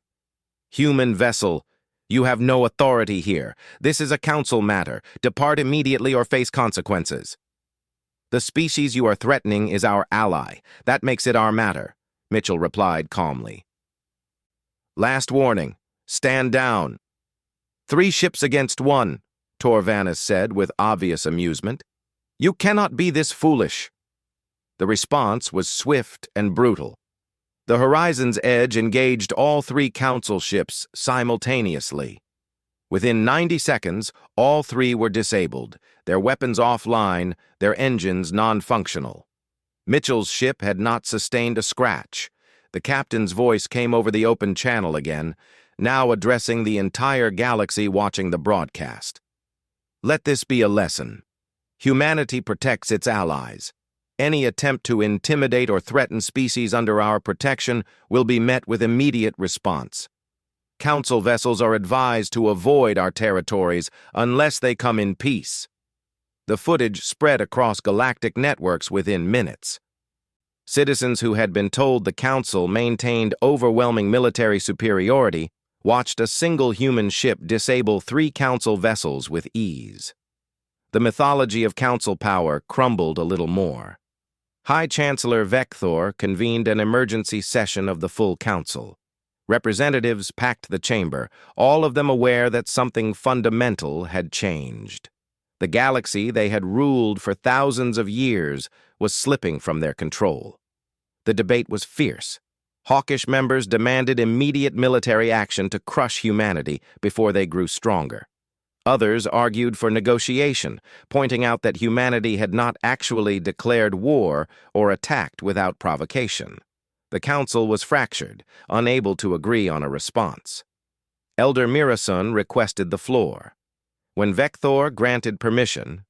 "Human vessel, you have no authority here. This is a Council matter. Depart immediately or face consequences." "The species you are threatening is our ally. That makes it our matter," Mitchell replied calmly. "Last warning. Stand down." 3 ships against 1, Torvanis said with obvious amusement. "You cannot be this foolish." The response was swift and brutal. The Horizon's Edge engaged all 3 Council ships simultaneously. Within 90 seconds, all 3 were disabled, their weapons offline, their engines non-functional. Mitchell's ship had not sustained a scratch. The captain's voice came over the open channel again, now addressing the entire galaxy watching the broadcast. "Let this be a lesson. Humanity protects its allies. Any attempt to intimidate or threaten species under our protection will be met with immediate response. Council vessels are advised to avoid our territories unless they come in peace." The footage spread across galactic networks within minutes. Citizens who had been told the Council maintained overwhelming military superiority watched a single human ship disable 3 Council vessels with ease. The mythology of Council power crumbled a little more. High Chancellor Vector convened an emergency session of the full Council. Representatives packed the chamber, all of them aware that something fundamental had changed. The galaxy they had ruled for thousands of years was slipping from their control. The debate was fierce. Hawkish members demanded immediate military action to crush humanity before they grew stronger. Others argued for negotiation, pointing out that humanity had not actually declared war or attacked without provocation. The council was fractured, unable to agree on a response. Elder Mirasun requested the floor. When Vector granted permission,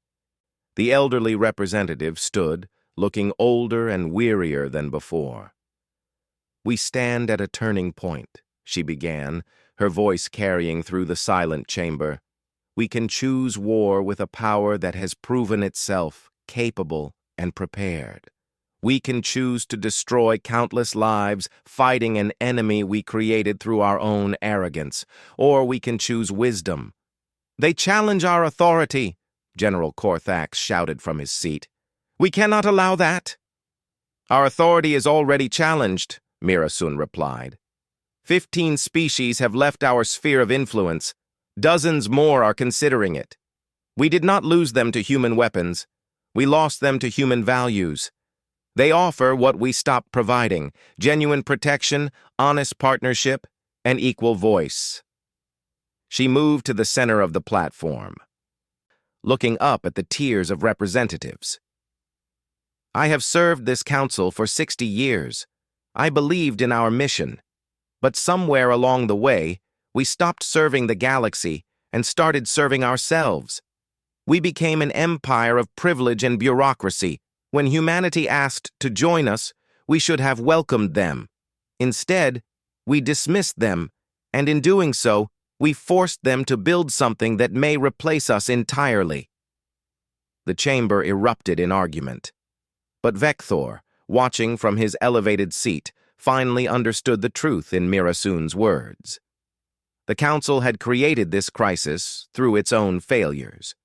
the elderly representative stood, looking older and wearier than before. "We stand at a turning point," she began, her voice carrying through the silent chamber. "We can choose war with a power that has proven itself capable and prepared. We can choose to destroy countless lives fighting an enemy we created through our own arrogance, or we can choose wisdom." "They challenge our authority," General Korthax shouted from his seat. "We cannot allow that." "Our authority is already challenged," Mirasun replied. 15 species have left our sphere of influence. Dozens more are considering it. We did not lose them to human weapons. We lost them to human values. They offer what we stopped providing: genuine protection, honest partnership, and equal voice. She moved to the center of the platform, looking up at the tiers of representatives. "I have served this council for 60 years. I believed in our mission. But somewhere along the way, we stopped serving the galaxy and started serving ourselves. We became an empire of privilege and bureaucracy. When humanity asked to join us, we should have welcomed them. Instead, we dismissed them, and in doing so, we forced them to build something that may replace us entirely." The chamber erupted in argument. But Vector, watching from his elevated seat, finally understood the truth in Mirasun's words. The Council had created this crisis through its own failures.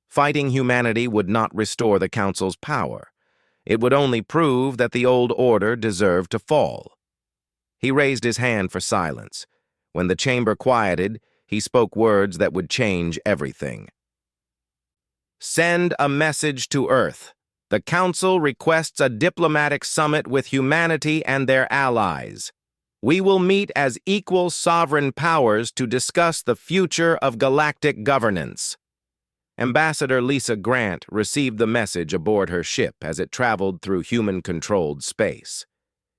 Fighting humanity would not restore the Council's power. It would only prove that the old order deserved to fall. He raised his hand for silence. When the chamber quieted, he spoke words that would change everything. "Send a message to Earth. The Council requests a diplomatic summit with humanity and their allies. We will meet as equal sovereign powers to discuss the future of galactic governance." Ambassador Lisa Grant received the message aboard her ship as it traveled through human-controlled space.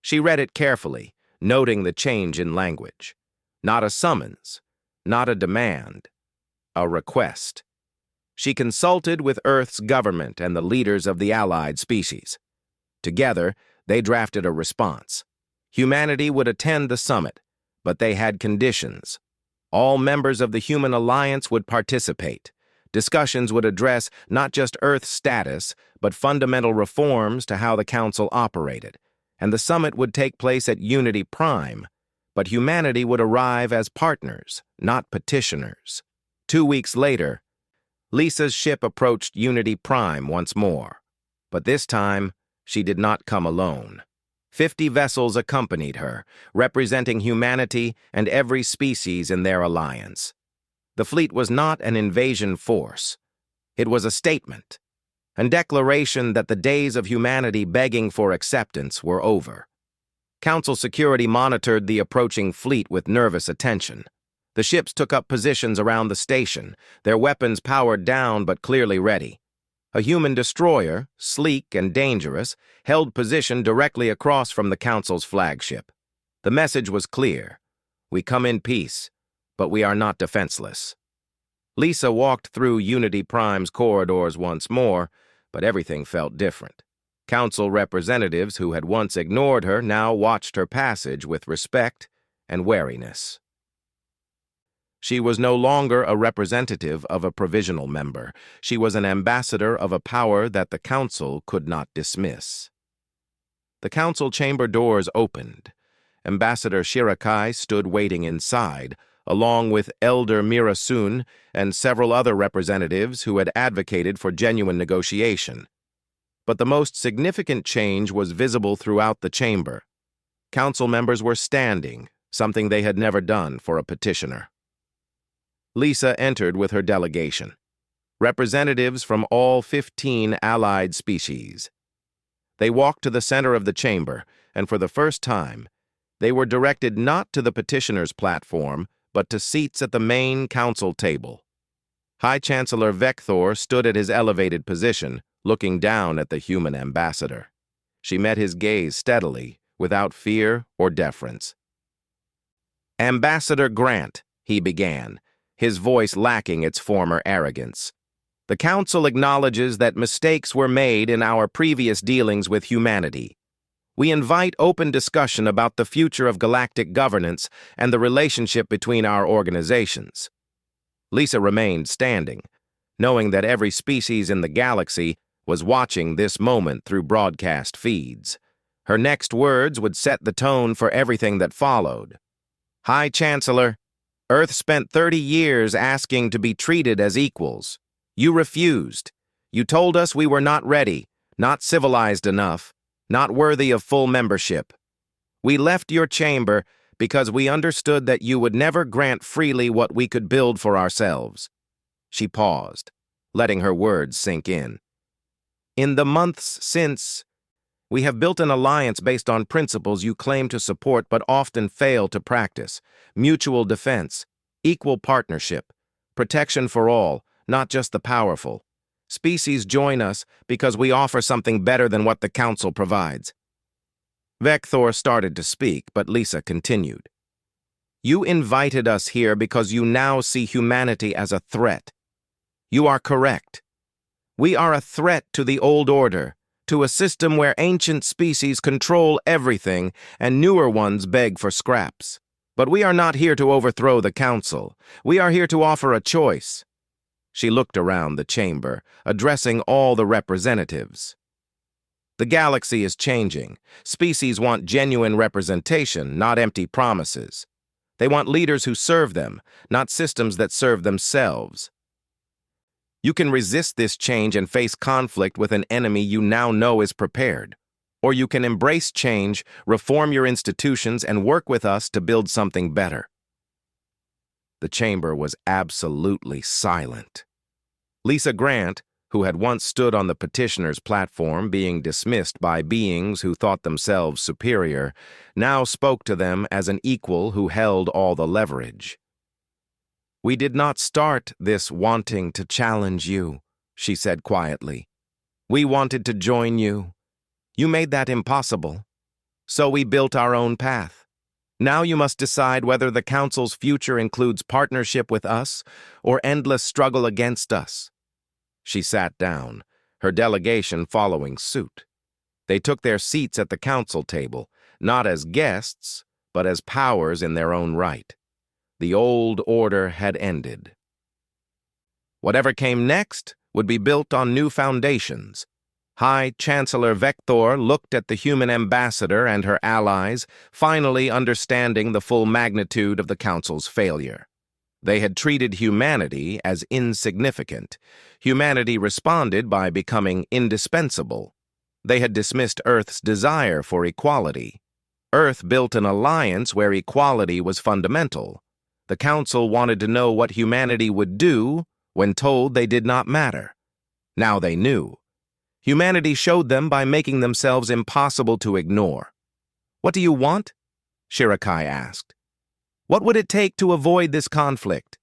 She read it carefully, noting the change in language. Not a summons, not a demand, a request. She consulted with Earth's government and the leaders of the allied species. Together, they drafted a response. Humanity would attend the summit, but they had conditions. All members of the Human Alliance would participate. Discussions would address not just Earth's status, but fundamental reforms to how the Council operated. And the summit would take place at Unity Prime, but humanity would arrive as partners, not petitioners. 2 weeks later, Lisa's ship approached Unity Prime once more. But this time, she did not come alone. 50 vessels accompanied her, representing humanity and every species in their alliance. The fleet was not an invasion force. It was a statement, a declaration that the days of humanity begging for acceptance were over. Council security monitored the approaching fleet with nervous attention. The ships took up positions around the station, their weapons powered down but clearly ready. A human destroyer, sleek and dangerous, held position directly across from the Council's flagship. The message was clear: we come in peace, but we are not defenseless. Lisa walked through Unity Prime's corridors once more, but everything felt different. Council representatives who had once ignored her now watched her passage with respect and wariness. She was no longer a representative of a provisional member. She was an ambassador of a power that the Council could not dismiss. The council chamber doors opened. Ambassador Shirakai stood waiting inside, along with Elder Mirasun and several other representatives who had advocated for genuine negotiation. But the most significant change was visible throughout the chamber. Council members were standing, something they had never done for a petitioner. Lisa entered with her delegation, representatives from all 15 allied species. They walked to the center of the chamber, and for the first time, they were directed not to the petitioner's platform, but to seats at the main council table. High Chancellor Vector stood at his elevated position, looking down at the human ambassador. She met his gaze steadily, without fear or deference. "Ambassador Grant," he began, his voice lacking its former arrogance. "The Council acknowledges that mistakes were made in our previous dealings with humanity. We invite open discussion about the future of galactic governance and the relationship between our organizations." Lisa remained standing, knowing that every species in the galaxy was watching this moment through broadcast feeds. Her next words would set the tone for everything that followed. "High Chancellor, Earth spent 30 years asking to be treated as equals. You refused. You told us we were not ready, not civilized enough, not worthy of full membership. We left your chamber because we understood that you would never grant freely what we could build for ourselves." She paused, letting her words sink in. "In the months since, we have built an alliance based on principles you claim to support but often fail to practice: mutual defense, equal partnership, protection for all, not just the powerful. Species join us because we offer something better than what the Council provides." Vector started to speak, but Lisa continued. "You invited us here because you now see humanity as a threat. You are correct. We are a threat to the old order, to a system where ancient species control everything and newer ones beg for scraps. But we are not here to overthrow the Council. We are here to offer a choice." She looked around the chamber, addressing all the representatives. "The galaxy is changing. Species want genuine representation, not empty promises. They want leaders who serve them, not systems that serve themselves. You can resist this change and face conflict with an enemy you now know is prepared. Or you can embrace change, reform your institutions, and work with us to build something better." The chamber was absolutely silent. Lisa Grant, who had once stood on the petitioner's platform being dismissed by beings who thought themselves superior, now spoke to them as an equal who held all the leverage. "We did not start this wanting to challenge you," she said quietly. "We wanted to join you. You made that impossible. So we built our own path. Now you must decide whether the Council's future includes partnership with us or endless struggle against us." She sat down, her delegation following suit. They took their seats at the Council table, not as guests, but as powers in their own right. The old order had ended. Whatever came next would be built on new foundations. High Chancellor Vector looked at the human ambassador and her allies, finally understanding the full magnitude of the Council's failure. They had treated humanity as insignificant. Humanity responded by becoming indispensable. They had dismissed Earth's desire for equality. Earth built an alliance where equality was fundamental. The Council wanted to know what humanity would do when told they did not matter. Now they knew. Humanity showed them by making themselves impossible to ignore. "What do you want?" Shirakai asked. "What would it take to avoid this conflict?"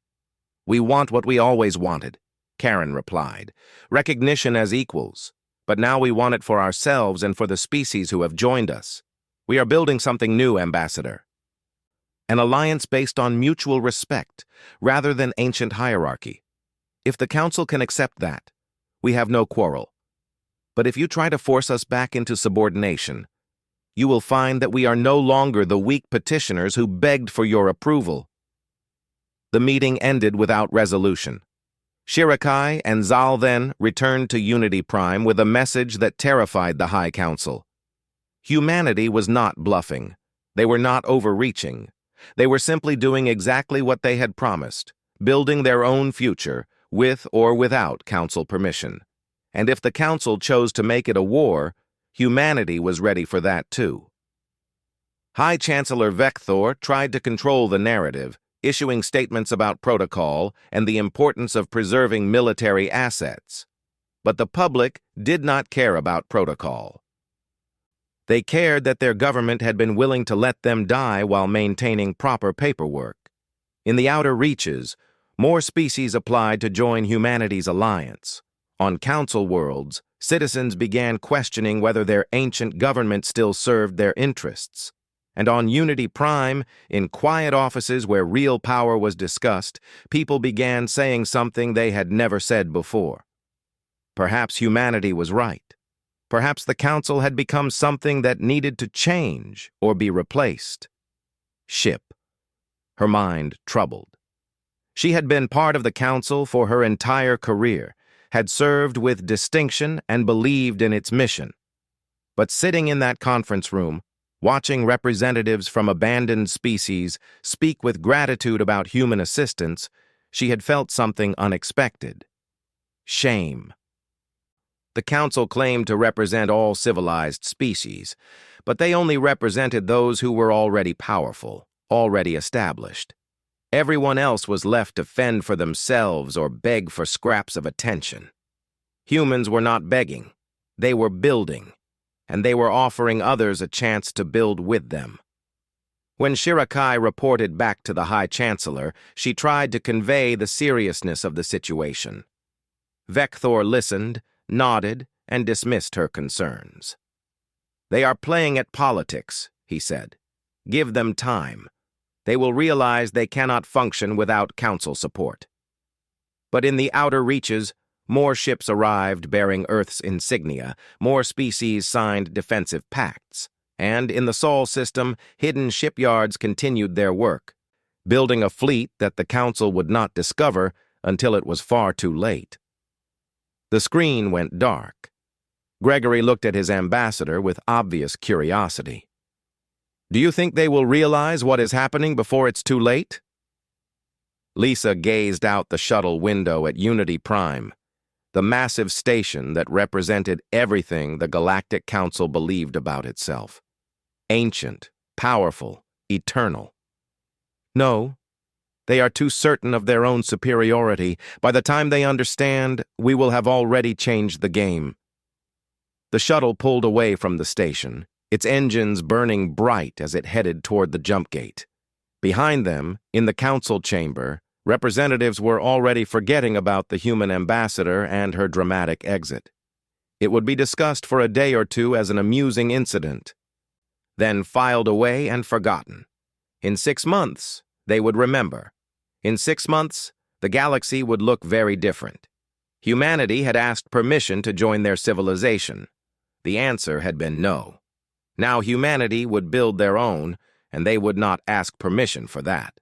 "We want what we always wanted," Karen replied. "Recognition as equals. But now we want it for ourselves and for the species who have joined us. We are building something new, Ambassador. An alliance based on mutual respect, rather than ancient hierarchy. If the Council can accept that, we have no quarrel. But if you try to force us back into subordination, you will find that we are no longer the weak petitioners who begged for your approval." The meeting ended without resolution. Shirakai and Zal then returned to Unity Prime with a message that terrified the High Council. Humanity was not bluffing. They were not overreaching. They were simply doing exactly what they had promised, building their own future, with or without council permission. And if the council chose to make it a war, humanity was ready for that too. High Chancellor Vector tried to control the narrative, issuing statements about protocol and the importance of preserving military assets. But the public did not care about protocol. They cared that their government had been willing to let them die while maintaining proper paperwork. In the outer reaches, more species applied to join humanity's alliance. On council worlds, citizens began questioning whether their ancient government still served their interests. And on Unity Prime, in quiet offices where real power was discussed, people began saying something they had never said before. Perhaps humanity was right. Perhaps the council had become something that needed to change or be replaced. Ship. Her mind troubled. She had been part of the council for her entire career, had served with distinction and believed in its mission. But sitting in that conference room, watching representatives from abandoned species speak with gratitude about human assistance, she had felt something unexpected. Shame. The council claimed to represent all civilized species, but they only represented those who were already powerful, already established. Everyone else was left to fend for themselves or beg for scraps of attention. Humans were not begging. They were building, and they were offering others a chance to build with them. When Shirakai reported back to the High Chancellor, she tried to convey the seriousness of the situation. Vector listened, nodded, and dismissed her concerns. "They are playing at politics," he said. "Give them time. They will realize they cannot function without council support." But in the outer reaches, more ships arrived bearing Earth's insignia, more species signed defensive pacts, and in the Sol system, hidden shipyards continued their work, building a fleet that the council would not discover until it was far too late. The screen went dark. Gregory looked at his ambassador with obvious curiosity. "Do you think they will realize what is happening before it's too late?" Lisa gazed out the shuttle window at Unity Prime, the massive station that represented everything the Galactic Council believed about itself. Ancient, powerful, eternal. "No. They are too certain of their own superiority. By the time they understand, we will have already changed the game." The shuttle pulled away from the station, its engines burning bright as it headed toward the jump gate. Behind them, in the council chamber, representatives were already forgetting about the human ambassador and her dramatic exit. It would be discussed for a day or two as an amusing incident, then filed away and forgotten. In 6 months, they would remember. In 6 months, the galaxy would look very different. Humanity had asked permission to join their civilization. The answer had been no. Now humanity would build their own, and they would not ask permission for that.